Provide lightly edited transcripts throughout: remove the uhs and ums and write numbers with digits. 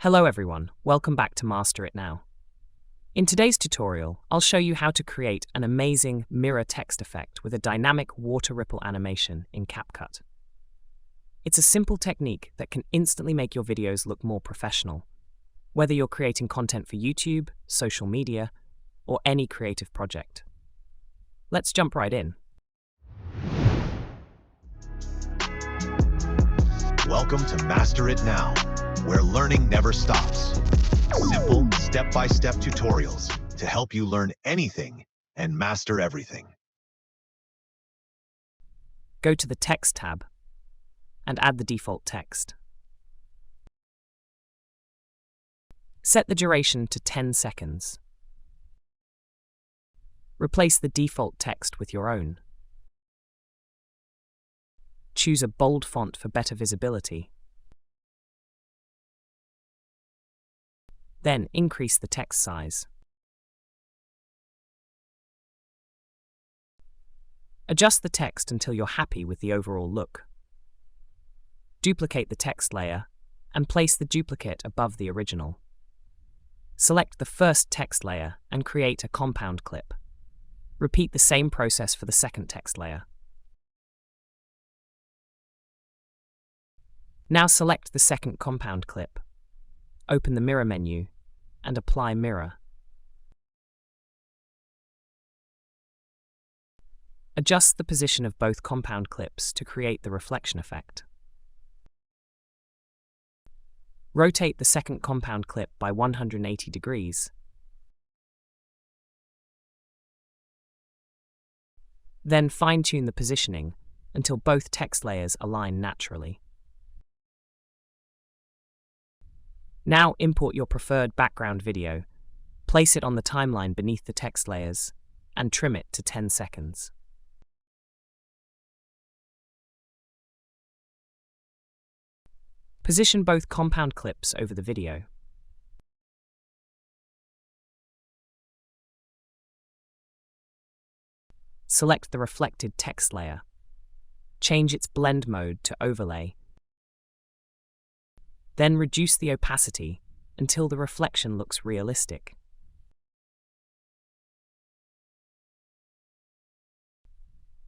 Hello everyone, welcome back to MasterItNow. In today's tutorial, I'll show you how to create an amazing mirror text effect with a dynamic water ripple animation in CapCut. It's a simple technique that can instantly make your videos look more professional, whether you're creating content for YouTube, social media, or any creative project. Let's jump right in. Welcome to Master It Now, where learning never stops. Simple, step-by-step tutorials to help you learn anything and master everything. Go to the Text tab and add the default text. Set the duration to 10 seconds. Replace the default text with your own. Choose a bold font for better visibility. Then increase the text size. Adjust the text until you're happy with the overall look. Duplicate the text layer and place the duplicate above the original. Select the first text layer and create a compound clip. Repeat the same process for the second text layer. Now select the second compound clip. Open the mirror menu and apply mirror. Adjust the position of both compound clips to create the reflection effect. Rotate the second compound clip by 180 degrees. Then fine-tune the positioning until both text layers align naturally. Now import your preferred background video, place it on the timeline beneath the text layers, and trim it to 10 seconds. Position both compound clips over the video. Select the reflected text layer. Change its blend mode to overlay. Then reduce the opacity until the reflection looks realistic.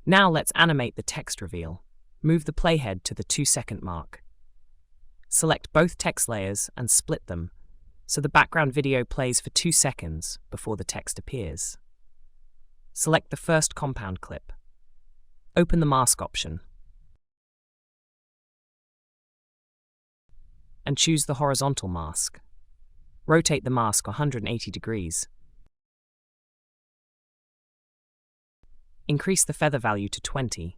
Now let's animate the text reveal. Move the playhead to the 2-second mark. Select both text layers and split them, so the background video plays for 2 seconds before the text appears. Select the first compound clip. Open the mask option. And choose the horizontal mask. Rotate the mask 180 degrees. Increase the feather value to 20.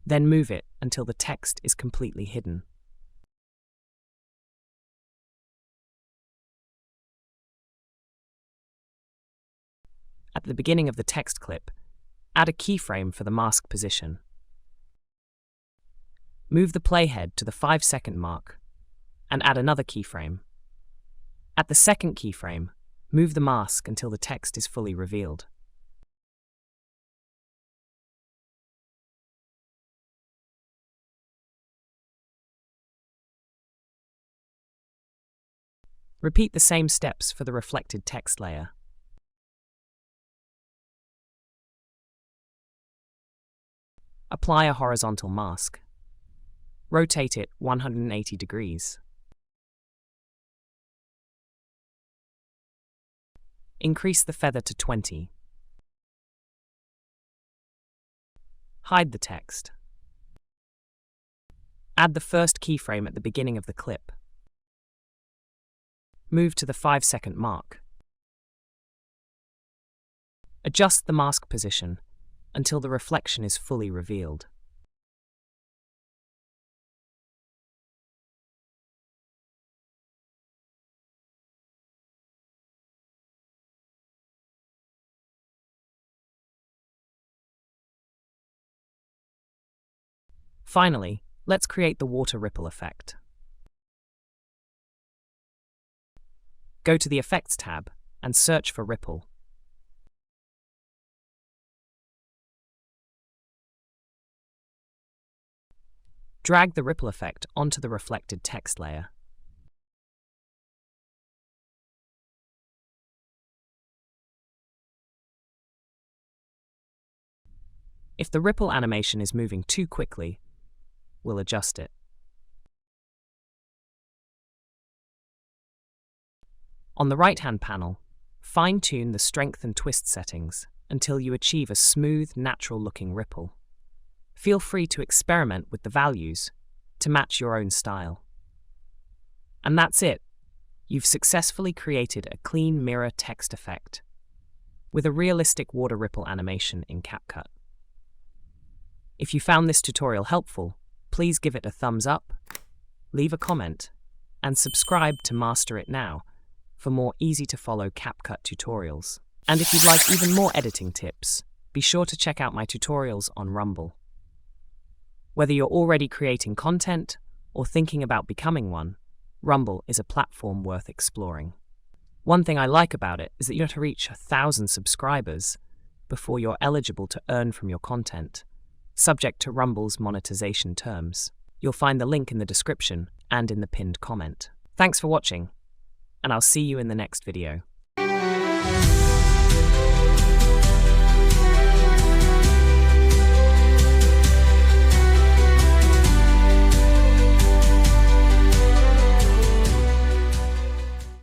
Then move it until the text is completely hidden. At the beginning of the text clip, add a keyframe for the mask position. Move the playhead to the 5-second mark and add another keyframe. At the second keyframe, move the mask until the text is fully revealed. Repeat the same steps for the reflected text layer. Apply a horizontal mask. Rotate it 180 degrees. Increase the feather to 20. Hide the text. Add the first keyframe at the beginning of the clip. Move to the 5-second mark. Adjust the mask position until the reflection is fully revealed. Finally, let's create the water ripple effect. Go to the Effects tab and search for Ripple. Drag the ripple effect onto the reflected text layer. If the ripple animation is moving too quickly, we'll adjust it. On the right-hand panel, fine-tune the strength and twist settings until you achieve a smooth, natural-looking ripple. Feel free to experiment with the values to match your own style. And that's it. You've successfully created a clean mirror text effect with a realistic water ripple animation in CapCut. If you found this tutorial helpful, please give it a thumbs up, leave a comment, and subscribe to Master It Now for more easy-to-follow CapCut tutorials. And if you'd like even more editing tips, be sure to check out my tutorials on Rumble. Whether you're already creating content or thinking about becoming one, Rumble is a platform worth exploring. One thing I like about it is that you don't have to reach 1,000 subscribers before you're eligible to earn from your content, subject to Rumble's monetization terms. You'll find the link in the description and in the pinned comment. Thanks for watching, and I'll see you in the next video.